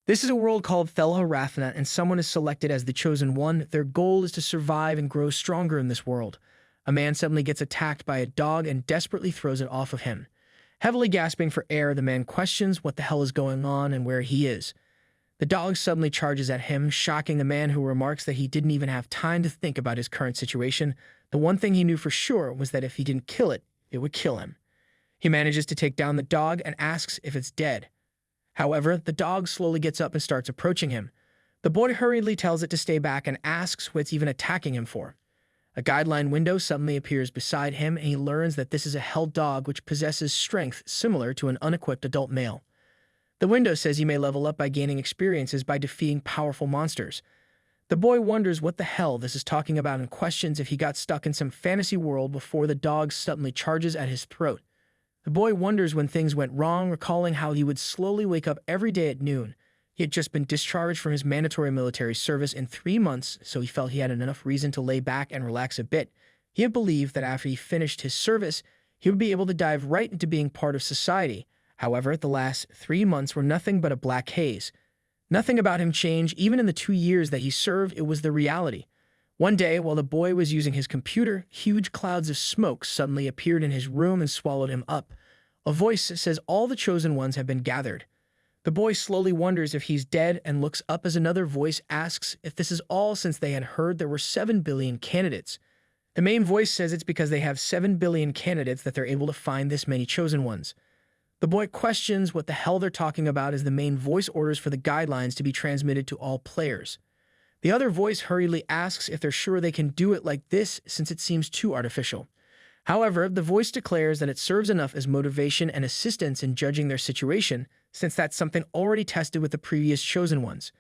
This is a world called Thelha, and someone is selected as the chosen one. Their goal is to survive and grow stronger in this world. A man suddenly gets attacked by a dog and desperately throws it off of him. Heavily gasping for air, the man questions what the hell is going on and where he is. The dog suddenly charges at him, shocking the man, who remarks that he didn't even have time to think about his current situation. The one thing he knew for sure was that if he didn't kill it, it would kill him. He manages to take down the dog and asks if it's dead. However, the dog slowly gets up and starts approaching him. The boy hurriedly tells it to stay back and asks what it's even attacking him for. A guideline window suddenly appears beside him, and he learns that this is a held dog which possesses strength similar to an unequipped adult male. The window says he may level up by gaining experiences by defeating powerful monsters. The boy wonders what the hell this is talking about and questions if he got stuck in some fantasy world before the dog suddenly charges at his throat. The boy wonders when things went wrong, recalling how he would slowly wake up every day at noon. He had just been discharged from his mandatory military service in 3 months, so he felt he had enough reason to lay back and relax a bit. He had believed that after he finished his service, he would be able to dive right into being part of society. However, the last 3 months were nothing but a black haze. Nothing about him changed. Even in the 2 years that he served, it was the reality. One day, while the boy was using his computer, huge clouds of smoke suddenly appeared in his room and swallowed him up. A voice says all the chosen ones have been gathered. The boy slowly wonders if he's dead and looks up as another voice asks if this is all since they had heard there were 7 billion candidates. The main voice says it's because they have 7 billion candidates that they're able to find this many chosen ones. The boy questions what the hell they're talking about as the main voice orders for the guidelines to be transmitted to all players. The other voice hurriedly asks if they're sure they can do it like this since it seems too artificial. However, the voice declares that it serves enough as motivation and assistance in judging their situation, since that's something already tested with the previous chosen ones.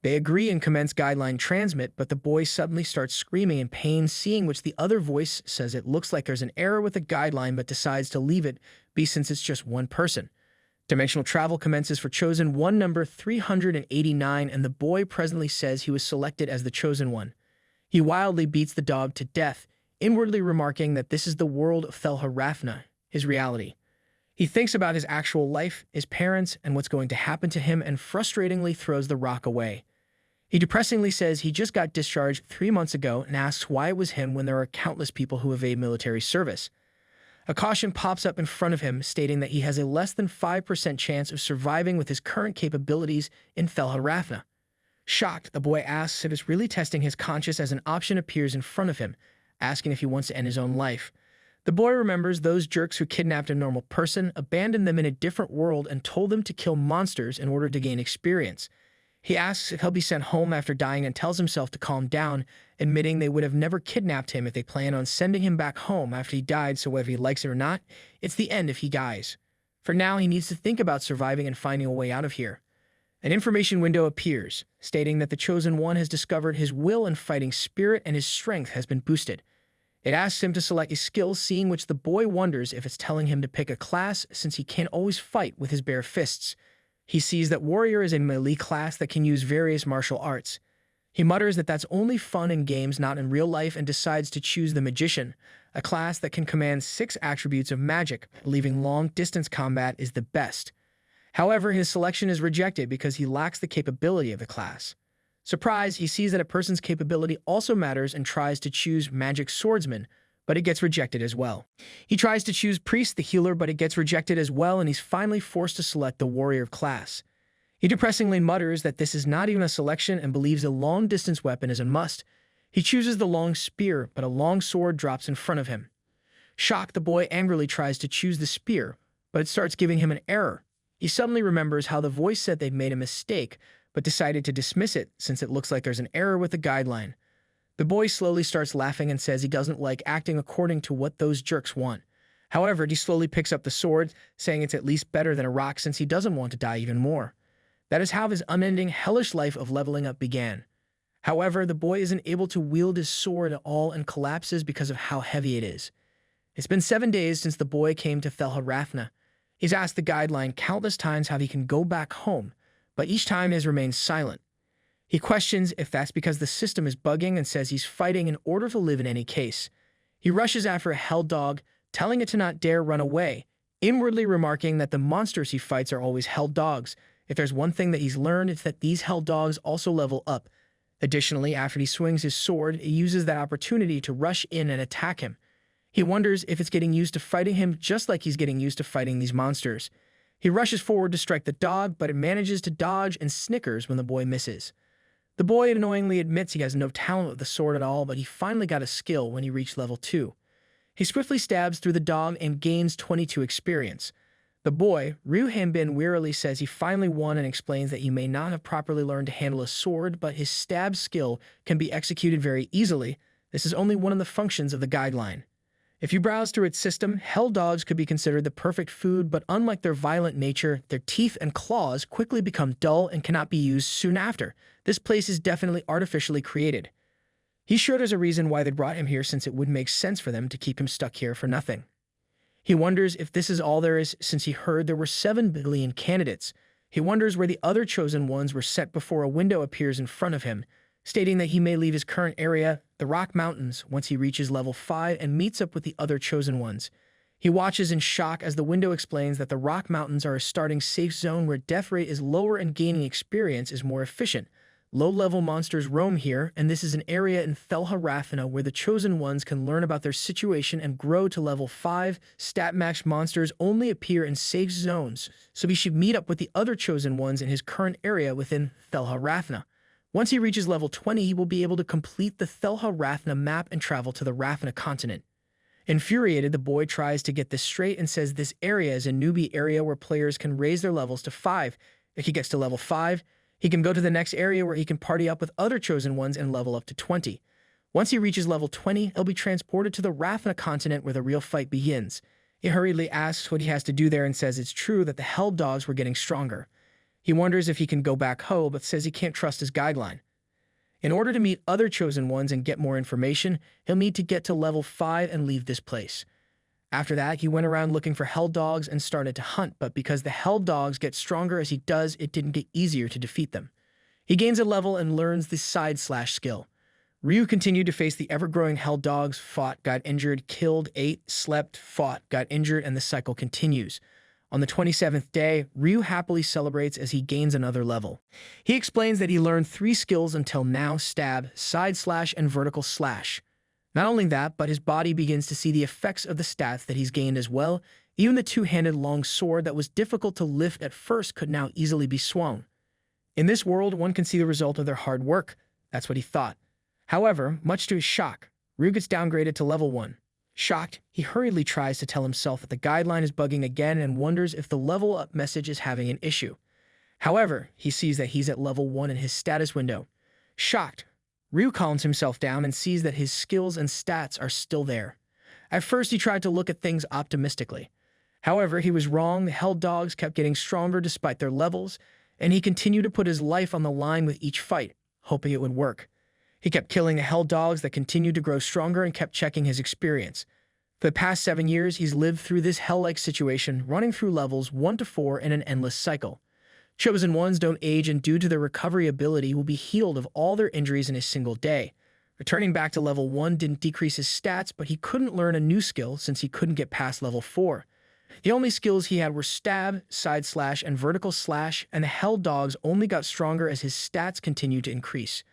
They agree and commence guideline transmit, but the boy suddenly starts screaming in pain, seeing which the other voice says it looks like there's an error with the guideline but decides to leave it be since it's just one person. Dimensional travel commences for chosen one number 389, and the boy presently says he was selected as the chosen one. He wildly beats the dog to death, inwardly remarking that this is the world of Thelha, his reality. He thinks about his actual life, his parents, and what's going to happen to him, and frustratingly throws the rock away. He depressingly says he just got discharged 3 months ago and asks why it was him when there are countless people who evade military service. A caution pops up in front of him, stating that he has a less than 5% chance of surviving with his current capabilities in Thelha. Shocked, the boy asks if it's really testing his conscience as an option appears in front of him, asking if he wants to end his own life. The boy remembers those jerks who kidnapped a normal person, abandoned them in a different world, and told them to kill monsters in order to gain experience. He asks if he'll be sent home after dying and tells himself to calm down, admitting they would have never kidnapped him if they planned on sending him back home after he died, so whether he likes it or not, it's the end if he dies. For now, he needs to think about surviving and finding a way out of here. An information window appears, stating that the Chosen One has discovered his will and fighting spirit and his strength has been boosted. It asks him to select a skill, seeing which the boy wonders if it's telling him to pick a class since he can't always fight with his bare fists. He sees that Warrior is a melee class that can use various martial arts. He mutters that that's only fun in games, not in real life, and decides to choose the Magician, a class that can command 6 attributes of magic, believing long-distance combat is the best. However, his selection is rejected because he lacks the capability of the class. Surprised, he sees that a person's capability also matters and tries to choose Magic Swordsman, but it gets rejected as well. He tries to choose Priest the Healer, but it gets rejected as well, and he's finally forced to select the Warrior class. He depressingly mutters that this is not even a selection and believes a long-distance weapon is a must. He chooses the long spear, but a long sword drops in front of him. Shocked, the boy angrily tries to choose the spear, but it starts giving him an error. He suddenly remembers how the voice said they'd made a mistake, but decided to dismiss it since it looks like there's an error with the guideline. The boy slowly starts laughing and says he doesn't like acting according to what those jerks want. However, he slowly picks up the sword, saying it's at least better than a rock since he doesn't want to die even more. That is how his unending, hellish life of leveling up began. However, the boy isn't able to wield his sword at all and collapses because of how heavy it is. It's been 7 days since the boy came to Thelha. He's asked the guideline countless times how he can go back home, but each time he has remained silent. He questions if that's because the system is bugging and says he's fighting in order to live in any case. He rushes after a hell dog, telling it to not dare run away, inwardly remarking that the monsters he fights are always hell dogs, If there's one thing that he's learned, it's that these hell dogs also level up. Additionally, after he swings his sword, he uses that opportunity to rush in and attack him. He wonders if it's getting used to fighting him just like he's getting used to fighting these monsters. He rushes forward to strike the dog, but it manages to dodge and snickers when the boy misses. The boy annoyingly admits he has no talent with the sword at all, but he finally got a skill when he reached level 2. He swiftly stabs through the dog and gains 22 experience. The boy, Ryu Hanbin, wearily says he finally won and explains that he may not have properly learned to handle a sword, but his stab skill can be executed very easily. This is only one of the functions of the guideline. If you browse through its system, hell dogs could be considered the perfect food, but unlike their violent nature, their teeth and claws quickly become dull and cannot be used soon after. This place is definitely artificially created. He's sure there's a reason why they brought him here, since it would make sense for them to keep him stuck here for nothing. He wonders if this is all there is, since he heard there were 7 billion candidates. He wonders where the other chosen ones were set before a window appears in front of him, stating that he may leave his current area, the Rock Mountains, once he reaches level 5 and meets up with the other chosen ones. He watches in shock as the window explains that the Rock Mountains are a starting safe zone where death rate is lower and gaining experience is more efficient. Low-level monsters roam here, and this is an area in Thelha Rafina where the chosen ones can learn about their situation and grow to level 5. Stat-matched monsters only appear in safe zones, so he should meet up with the other chosen ones in his current area within Thelha Rafina. Once he reaches level 20, he will be able to complete the Thelha Rafina map and travel to the Rafina continent. Infuriated, the boy tries to get this straight and says this area is a newbie area where players can raise their levels to 5. If he gets to level 5, he can go to the next area where he can party up with other chosen ones and level up to 20. Once he reaches level 20, he'll be transported to the Rafina continent where the real fight begins. He hurriedly asks what he has to do there and says it's true that the hell dogs were getting stronger. He wonders if he can go back home, but says he can't trust his guideline. In order to meet other chosen ones and get more information, he'll need to get to level 5 and leave this place. After that, he went around looking for hell dogs and started to hunt, but because the hell dogs get stronger as he does, it didn't get easier to defeat them. He gains a level and learns the side slash skill. Ryu continued to face the ever-growing hell dogs, fought, got injured, killed, ate, slept, fought, got injured, and the cycle continues. On the 27th day, Ryu happily celebrates as he gains another level. He explains that he learned 3 skills until now: stab, side slash, and vertical slash. Not only that, but his body begins to see the effects of the stats that he's gained as well. Even the 2-handed long sword that was difficult to lift at first could now easily be swung. In this world, one can see the result of their hard work. That's what he thought. However, much to his shock, Ryu gets downgraded to level 1. Shocked, he hurriedly tries to tell himself that the guideline is bugging again and wonders if the level up message is having an issue. However, he sees that he's at level 1 in his status window. Shocked, Ryu calms himself down and sees that his skills and stats are still there. At first, he tried to look at things optimistically. However, he was wrong. The hell dogs kept getting stronger despite their levels, and he continued to put his life on the line with each fight, hoping it would work. He kept killing the hell dogs that continued to grow stronger and kept checking his experience. For the past 7 years, he's lived through this hell-like situation, running through levels 1 to 4 in an endless cycle. Chosen ones don't age, and due to their recovery ability, will be healed of all their injuries in a single day. Returning back to level 1 didn't decrease his stats, but he couldn't learn a new skill since he couldn't get past level 4. The only skills he had were stab, side slash, and vertical slash, and the hell dogs only got stronger as his stats continued to increase.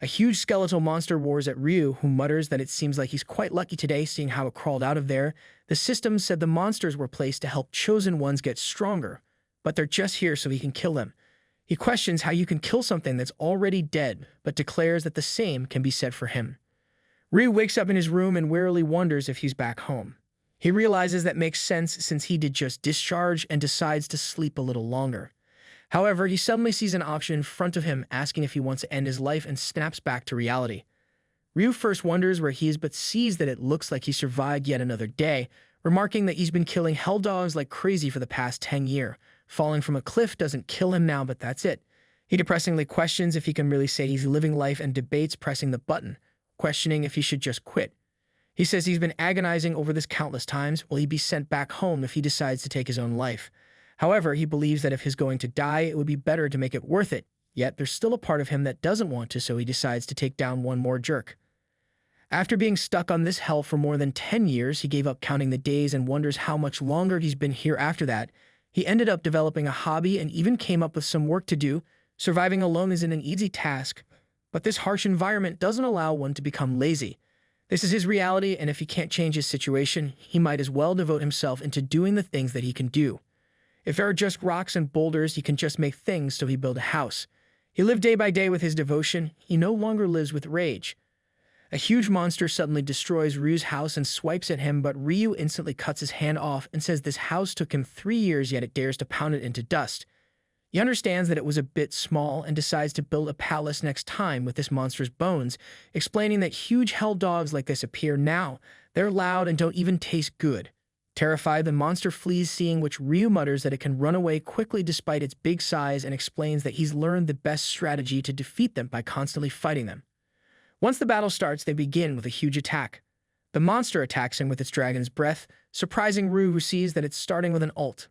A huge skeletal monster roars at Ryu, who mutters that it seems like he's quite lucky today seeing how it crawled out of there. The system said the monsters were placed to help chosen ones get stronger, but they're just here so he can kill them. He questions how you can kill something that's already dead, but declares that the same can be said for him. Ryu wakes up in his room and wearily wonders if he's back home. He realizes that makes sense since he did just discharge and decides to sleep a little longer. However, he suddenly sees an option in front of him asking if he wants to end his life and snaps back to reality. Ryu first wonders where he is but sees that it looks like he survived yet another day, remarking that he's been killing hell dogs like crazy for the past 10 years. Falling from a cliff doesn't kill him now, but that's it. He depressingly questions if he can really say he's living life and debates pressing the button, questioning if he should just quit. He says he's been agonizing over this countless times. Will he be sent back home if he decides to take his own life? However, he believes that if he's going to die, it would be better to make it worth it. Yet, there's still a part of him that doesn't want to, so he decides to take down one more jerk. After being stuck on this hell for more than 10 years, he gave up counting the days and wonders how much longer he's been here after that. He ended up developing a hobby and even came up with some work to do. Surviving alone isn't an easy task, but this harsh environment doesn't allow one to become lazy. This is his reality, and if he can't change his situation, he might as well devote himself into doing the things that he can do. If there are just rocks and boulders, he can just make things, so he built a house. He lived day by day with his devotion. He no longer lives with rage. A huge monster suddenly destroys Ryu's house and swipes at him, but Ryu instantly cuts his hand off and says this house took him 3 years, yet it dares to pound it into dust. He understands that it was a bit small and decides to build a palace next time with this monster's bones, explaining that huge hell dogs like this appear now. They're loud and don't even taste good. Terrified, the monster flees, seeing which Ryu mutters that it can run away quickly despite its big size and explains that he's learned the best strategy to defeat them by constantly fighting them. Once the battle starts, they begin with a huge attack. The monster attacks him with its dragon's breath, surprising Ryu, who sees that it's starting with an ult.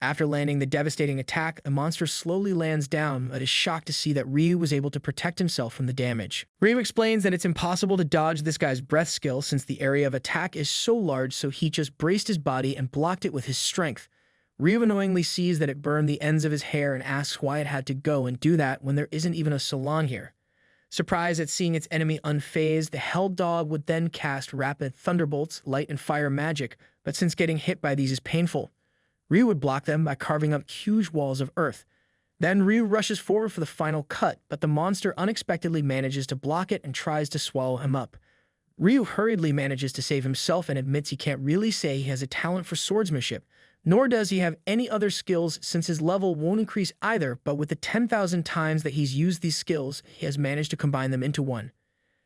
After landing the devastating attack, the monster slowly lands down, but is shocked to see that Ryu was able to protect himself from the damage. Ryu explains that it's impossible to dodge this guy's breath skill since the area of attack is so large, so he just braced his body and blocked it with his strength. Ryu annoyingly sees that it burned the ends of his hair and asks why it had to go and do that when there isn't even a salon here. Surprised at seeing its enemy unfazed, the Hell Dog would then cast rapid thunderbolts, light and fire magic, but since getting hit by these is painful, Ryu would block them by carving up huge walls of earth. Then Ryu rushes forward for the final cut, but the monster unexpectedly manages to block it and tries to swallow him up. Ryu hurriedly manages to save himself and admits he can't really say he has a talent for swordsmanship, nor does he have any other skills since his level won't increase either, but with the 10,000 times that he's used these skills, he has managed to combine them into one.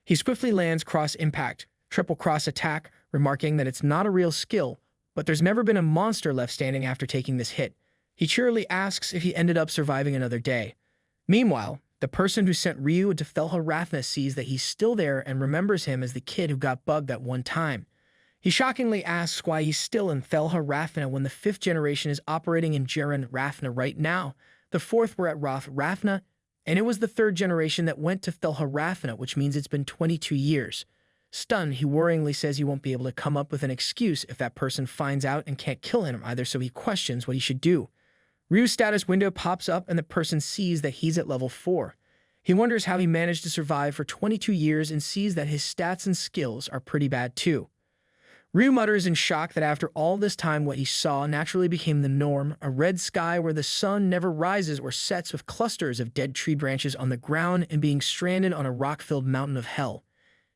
He swiftly lands cross-impact, triple cross-attack, remarking that it's not a real skill, but there's never been a monster left standing after taking this hit. He cheerily asks if he ended up surviving another day. Meanwhile, the person who sent Ryu to Thelha sees that he's still there and remembers him as the kid who got bugged that one time. He shockingly asks why he's still in Thelha when the 5th generation is operating in Jiren Rafna right now. The 4th were at Roth Rafna, and it was the 3rd generation that went to Thelha, which means it's been 22 years. Stunned, he worryingly says he won't be able to come up with an excuse if that person finds out and can't kill him either, so he questions what he should do. Ryu's status window pops up and the person sees that he's at level 4. He wonders how he managed to survive for 22 years and sees that his stats and skills are pretty bad too. Ryu mutters in shock that after all this time what he saw naturally became the norm, a red sky where the sun never rises or sets with clusters of dead tree branches on the ground and being stranded on a rock-filled mountain of hell.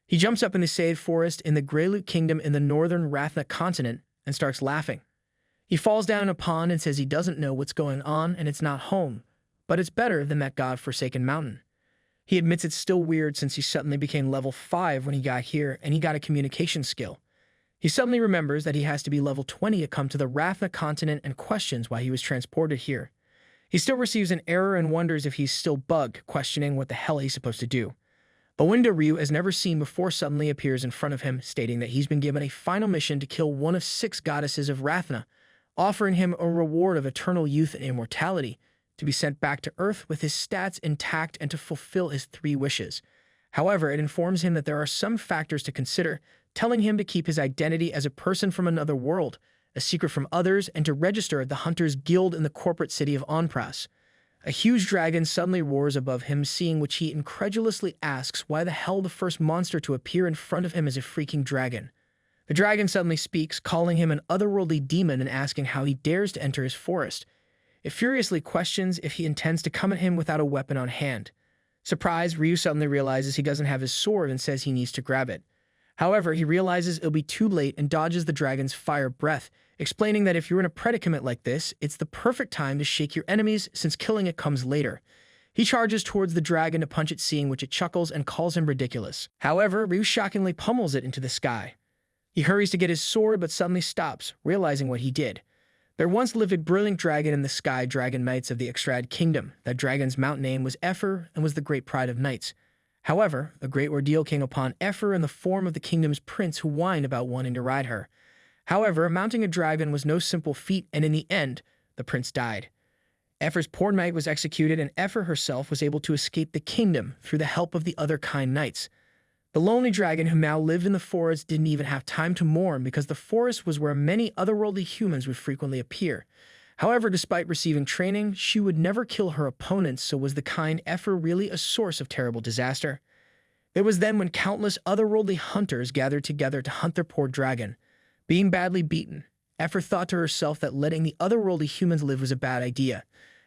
He jumps up in the Sade Forest in the Greyloot Kingdom in the northern Rathna continent and starts laughing. He falls down in a pond and says he doesn't know what's going on and it's not home, but it's better than that god-forsaken mountain. He admits it's still weird since he suddenly became level 5 when he got here and he got a communication skill. He suddenly remembers that he has to be level 20 to come to the Rathna continent and questions why he was transported here. He still receives an error and wonders if he's still bugged, questioning what the hell he's supposed to do. A window Ryu has never seen before suddenly appears in front of him, stating that he's been given a final mission to kill one of 6 goddesses of Rathna, offering him a reward of eternal youth and immortality, to be sent back to Earth with his stats intact and to fulfill his 3 wishes. However, it informs him that there are some factors to consider, telling him to keep his identity as a person from another world, a secret from others, and to register at the Hunters Guild in the corporate city of Onpras. A huge dragon suddenly roars above him, seeing which he incredulously asks why the hell the first monster to appear in front of him is a freaking dragon. The dragon suddenly speaks, calling him an otherworldly demon and asking how he dares to enter his forest. It furiously questions if he intends to come at him without a weapon on hand. Surprised, Ryu suddenly realizes he doesn't have his sword and says he needs to grab it. However, he realizes it'll be too late and dodges the dragon's fire breath, explaining that if you're in a predicament like this, it's the perfect time to shake your enemies since killing it comes later. He charges towards the dragon to punch it, seeing which it chuckles and calls him ridiculous. However, Ryu shockingly pummels it into the sky. He hurries to get his sword but suddenly stops, realizing what he did. There once lived a brilliant dragon in the sky, dragon knights of the Extrad Kingdom. That dragon's mountain name was Epher and was the great pride of knights. However, a great ordeal came upon Epher in the form of the kingdom's prince who whined about wanting to ride her. However, mounting a dragon was no simple feat, and in the end, the prince died. Epher's poor knight was executed, and Epher herself was able to escape the kingdom through the help of the other kind knights. The lonely dragon who now lived in the forest didn't even have time to mourn because the forest was where many otherworldly humans would frequently appear. However, despite receiving training, she would never kill her opponents, so was the kind Effer really a source of terrible disaster? It was then when countless otherworldly hunters gathered together to hunt their poor dragon. Being badly beaten, Effer thought to herself that letting the otherworldly humans live was a bad idea.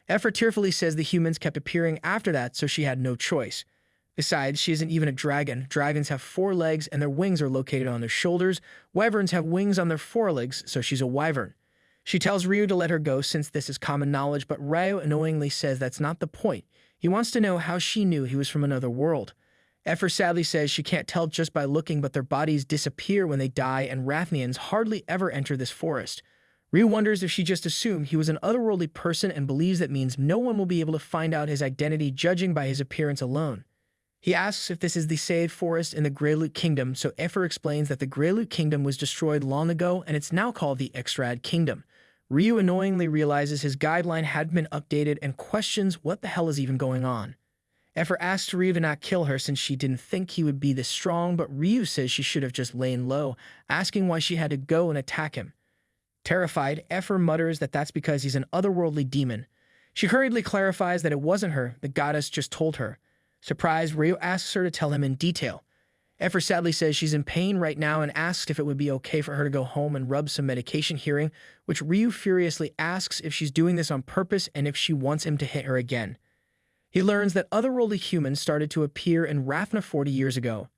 Effer tearfully says the humans kept appearing after that, so she had no choice. Besides, she isn't even a dragon. Dragons have 4 legs and their wings are located on their shoulders. Wyverns have wings on their forelegs, so she's a wyvern. She tells Ryu to let her go since this is common knowledge, but Ryu annoyingly says that's not the point. He wants to know how she knew he was from another world. Effer sadly says she can't tell just by looking, but their bodies disappear when they die, and Rathnians hardly ever enter this forest. Ryu wonders if she just assumed he was an otherworldly person and believes that means no one will be able to find out his identity judging by his appearance alone. He asks if this is the saved forest in the Greyloot Kingdom, so Effer explains that the Greyloot Kingdom was destroyed long ago and it's now called the Extrad Kingdom. Ryu annoyingly realizes his guideline hadn't been updated and questions what the hell is even going on. Effer asks Ryu to not kill her since she didn't think he would be this strong, but Ryu says she should have just lain low, asking why she had to go and attack him. Terrified, Effer mutters that that's because he's an otherworldly demon. She hurriedly clarifies that it wasn't her, the goddess just told her. Surprised, Ryu asks her to tell him in detail. Effer sadly says she's in pain right now and asks if it would be okay for her to go home and rub some medication, hearing which Ryu furiously asks if she's doing this on purpose and if she wants him to hit her again. He learns that otherworldly humans started to appear in Rathna 40 years ago.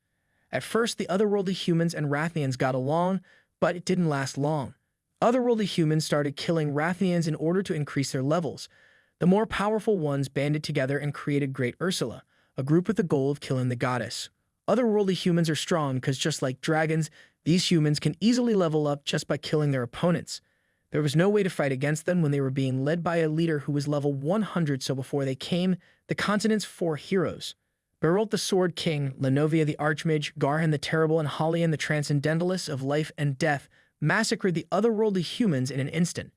At first, the otherworldly humans and Rathnians got along, but it didn't last long. Otherworldly humans started killing Rathnians in order to increase their levels. The more powerful ones banded together and created Great Ursula, a group with the goal of killing the goddess. Otherworldly humans are strong because just like dragons, these humans can easily level up just by killing their opponents. There was no way to fight against them when they were being led by a leader who was level 100, so before they came, the continent's 4 heroes, Berolt the Sword King, Lenovia the Archmage, Garhan the Terrible, and Halian the Transcendentalist of Life and Death, massacred the otherworldly humans in an instant.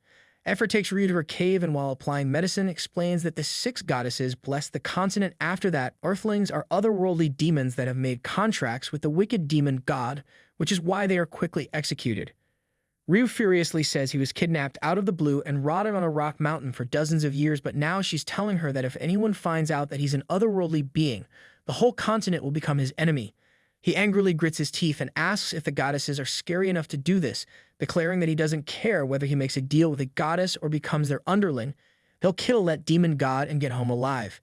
Effer takes Ryu to her cave and while applying medicine explains that the 6 goddesses blessed the continent. After that, Earthlings are otherworldly demons that have made contracts with the wicked demon god, which is why they are quickly executed. Ryu furiously says he was kidnapped out of the blue and rotted on a rock mountain for dozens of years, but now she's telling her that if anyone finds out that he's an otherworldly being, the whole continent will become his enemy. He angrily grits his teeth and asks if the goddesses are scary enough to do this, declaring that he doesn't care whether he makes a deal with a goddess or becomes their underling. He'll kill that demon god and get home alive.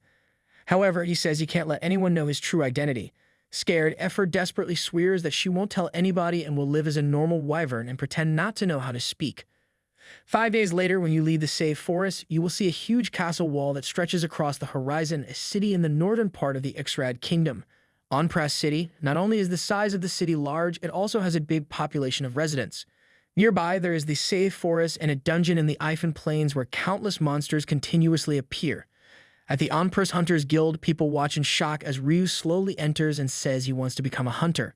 However, he says he can't let anyone know his true identity. Scared, Effer desperately swears that she won't tell anybody and will live as a normal wyvern and pretend not to know how to speak. 5 days later, when you leave the saved forest, you will see a huge castle wall that stretches across the horizon, a city in the northern part of the Extrad Kingdom. Onpras City, not only is the size of the city large, it also has a big population of residents. Nearby, there is the saved forest and a dungeon in the Eifin Plains where countless monsters continuously appear. At the Onpras Hunters Guild, people watch in shock as Ryu slowly enters and says he wants to become a hunter.